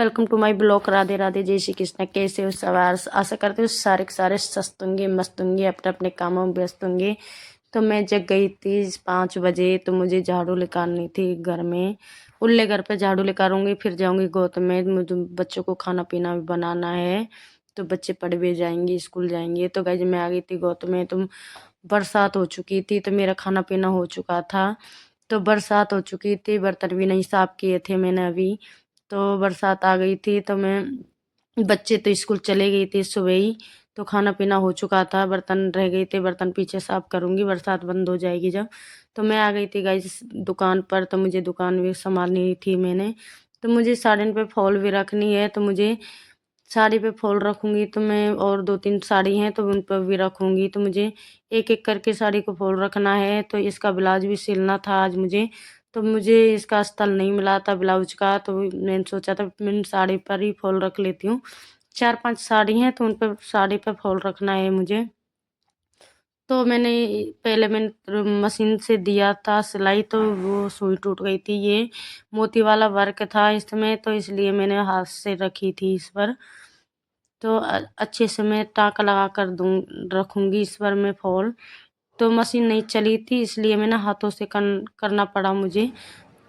Welcome to my blog. Radhe Radhe, जय श्री कृष्ण। कैसे हो सवार? आशा करते हो सारे के सारे स्वस्थ होंगे, मस्त होंगे, अपने अपने कामों में व्यस्त होंगे। तो मैं जग गई थी 5 बजे, तो मुझे झाड़ू निकालनी थी घर में। उल्ले घर पे झाड़ू निकालूंगी, फिर जाऊंगी गोद में। मुझे बच्चों को खाना पीना भी बनाना है, तो बच्चे पढ़ भी जाएंगे, स्कूल जाएंगे। तो गाइस मैं आ गई थी गोद में, तो बरसात हो चुकी थी, तो मेरा खाना पीना हो चुका था। तो बरसात हो चुकी थी, बर्तन भी नहीं साफ किए थे मैंने अभी। तो बरसात आ गई थी, तो मैं बच्चे तो स्कूल चले गई थी सुबह ही। तो खाना पीना हो चुका था, बर्तन रह गए थे, बर्तन पीछे साफ करूंगी, बरसात बंद हो जाएगी जब। तो मैं आ गई थी गाइस दुकान पर। तो मुझे दुकान भी संभालनी थी मैंने। तो मुझे साड़ियों पे फॉल भी रखनी है, तो मुझे साड़ी पे फॉल रखूंगी। तो मैं और 2-3 साड़ी हैं, तो उन पर भी रखूंगी। तो मुझे एक एक करके साड़ी को फॉल रखना है। तो इसका ब्लाउज भी सिलना था आज मुझे। तो मुझे इसका अस्तर नहीं मिला था ब्लाउज का, तो मैंने सोचा था मैं साड़ी पर ही फॉल रख लेती हूँ। 4-5 साड़ी हैं, तो उन पर साड़ी पर फॉल रखना है मुझे। तो मैंने मशीन से दिया था सिलाई, तो वो सुई टूट गई थी। ये मोती वाला वर्क था इसमें, तो इसलिए मैंने हाथ से रखी थी इस पर। तो अच्छे से मैं टाँका लगा कर रखूँगी इस पर मैं फॉल। तो मशीन नहीं चली थी, इसलिए मैंने हाथों से करना पड़ा मुझे।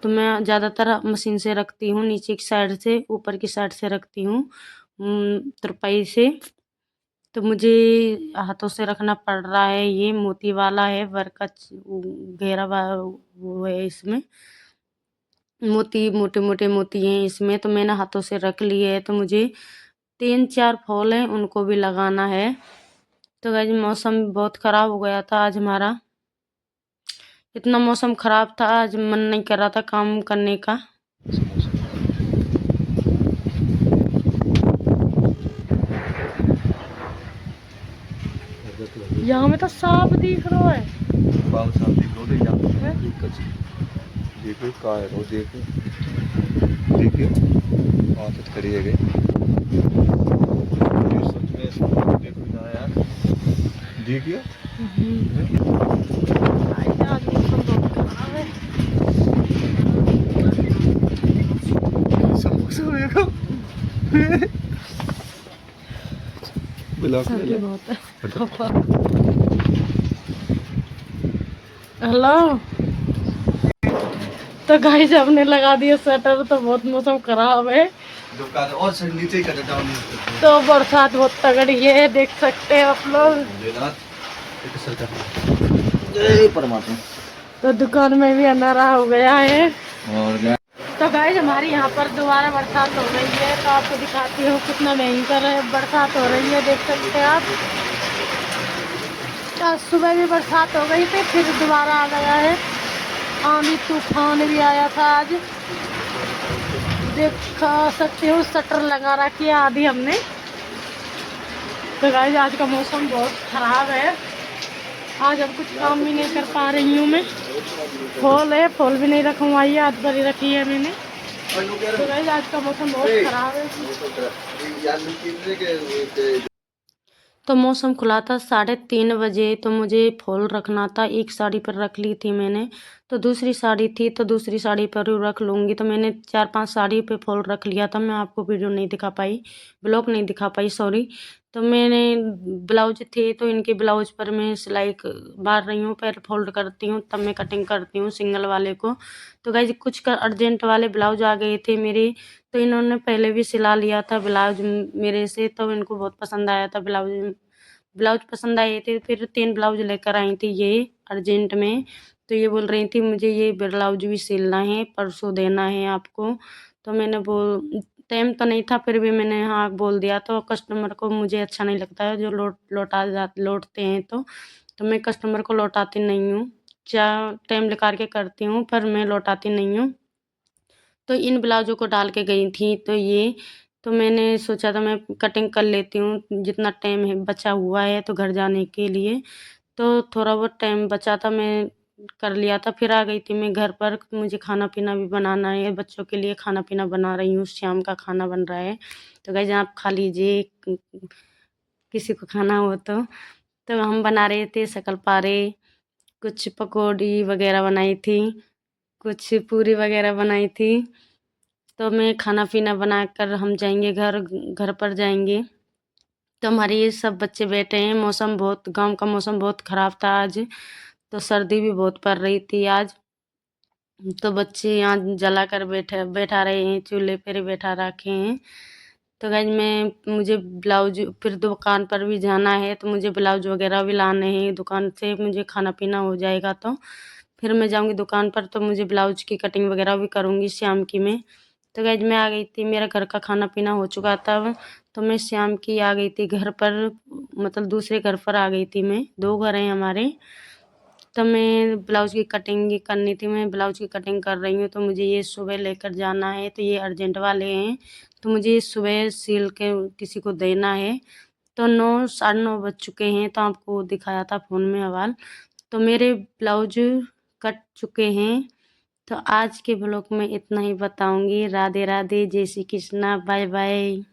तो मैं ज़्यादातर मशीन से रखती हूँ, नीचे की साइड से, ऊपर की साइड से रखती हूँ तुरपाई से। तो मुझे हाथों से रखना पड़ रहा है। ये मोती वाला है वर्क का, घेरा वो है इसमें, मोती मोटे मोटे मोती हैं इसमें। तो मैंने हाथों से रख लिए है। तो मुझे 3-4 फॉल हैं, उनको भी लगाना है। तो गाइस मौसम बहुत ख़राब हो गया था आज हमारा। इतना मौसम ख़राब था, आज मन नहीं कर रहा था काम करने का। यहाँ में तो सांप दिख रहा है। देखो का है वो, देखो देखिए वहाँ तक खड़ी है गई। सच में देखो ना यार, देखिए आज मौसम बहुत खराब है। देखो सर्दी बहुत है। हेलो। तो गाइस हमने लगा दिया शटर, तो बहुत मौसम खराब है। दुकान और सर नीचे ही कर डाउन। तो बरसात बहुत तगड़ी है, देख सकते हैं आप लोग। जय परमात्मा। तो दुकान में भी अंधेरा हो गया है। और तो गाइस हमारी यहाँ पर दोबारा बरसात हो रही है। तो आपको दिखाती हूँ कितना भयंकर बरसात हो रही है, देख सकते हैं आप। आज सुबह भी बरसात हो गई थी, फिर दोबारा आ गया है। आंधी तूफान भी आया था आज, देख सकते हो। शटर लगा रखी है आधी हमने। तो गाइस आज का मौसम बहुत खराब है। आज अब कुछ काम भी नहीं कर पा रही हूँ मैं। फॉल है, फॉल भी नहीं रखवाई है, आज पर ही रखी है मैंने। तो गाइस आज का मौसम बहुत खराब है। तो मौसम खुला था 3:30 बजे, तो मुझे फॉल रखना था। एक साड़ी पर रख ली थी मैंने, तो दूसरी साड़ी थी, तो दूसरी साड़ी पर रख लूँगी। तो मैंने 4-5 साड़ी पे फॉल रख लिया था। मैं आपको वीडियो नहीं दिखा पाई, ब्लॉग नहीं दिखा पाई, सॉरी। तो मैंने ब्लाउज थे, तो इनके ब्लाउज पर मैं सिलाई मार रही हूँ, पैर फोल्ड करती हूँ, तब मैं कटिंग करती हूँ सिंगल वाले को। तो गाइस कुछ का अर्जेंट वाले ब्लाउज आ गए थे मेरे, तो इन्होंने पहले भी सिला लिया था ब्लाउज मेरे से। तो इनको बहुत पसंद आया था ब्लाउज, ब्लाउज पसंद आए थे। फिर 3 ब्लाउज लेकर आई थी ये अर्जेंट में। तो ये बोल रही थी मुझे ये ब्लाउज भी सिलना है, परसों देना है आपको। तो मैंने टाइम तो नहीं था, फिर भी मैंने हाँ बोल दिया। तो कस्टमर को मुझे अच्छा नहीं लगता है जो लौटते हैं। तो मैं कस्टमर को लौटाती नहीं हूँ, चाहे टाइम निकाल के करती हूँ, पर मैं लौटाती नहीं हूँ। तो इन ब्लाउज़ों को डाल के गई थी। तो मैंने सोचा था मैं कटिंग कर लेती हूँ, जितना टाइम है बचा हुआ है तो घर जाने के लिए। तो थोड़ा बहुत टाइम बचा था, मैं कर लिया था। फिर आ गई थी मैं घर पर। मुझे खाना-पीना भी बनाना है, बच्चों के लिए खाना-पीना बना रही हूँ, शाम का खाना बन रहा है। तो गाइस आप खा लीजिए, किसी को खाना हो तो। तो हम बना रहे थे शक्कर-पारे, कुछ पकौड़ी वगैरह बनाई थी, कुछ पूरी वगैरह बनाई थी। तो मैं खाना पीना बनाकर हम जाएंगे घर पर जाएंगे। तो हमारे ये सब बच्चे बैठे हैं। मौसम बहुत, गांव का मौसम बहुत ख़राब था आज, तो सर्दी भी बहुत पड़ रही थी आज। तो बच्चे यहाँ जला कर बैठा रहे हैं, चूल्हे पर बैठा रखे हैं। तो गाइज मुझे ब्लाउज, फिर दुकान पर भी जाना है, तो मुझे ब्लाउज वगैरह भी लाने हैं। दुकान से मुझे खाना पीना हो जाएगा तो फिर मैं जाऊँगी दुकान पर, तो मुझे ब्लाउज की कटिंग वगैरह भी करूँगी शाम की मैं। तो गाइज मैं आ गई थी, मेरा घर का खाना पीना हो चुका था। तो मैं शाम की आ गई थी घर पर, मतलब दूसरे घर पर आ गई थी मैं। 2 घर हैं हमारे। तो मैं ब्लाउज की कटिंग करनी थी, मैं ब्लाउज की कटिंग कर रही हूँ। तो मुझे ये सुबह लेकर जाना है, तो ये अर्जेंट वाले हैं, तो मुझे सुबह सिल के किसी को देना है। तो 9 साढ़े 9 बज चुके हैं, तो आपको दिखाया था फ़ोन में हवाल। तो मेरे ब्लाउज कट चुके हैं। तो आज के ब्लॉग में इतना ही बताऊँगी। राधे राधे, जय श्री कृष्णा, बाय बाय।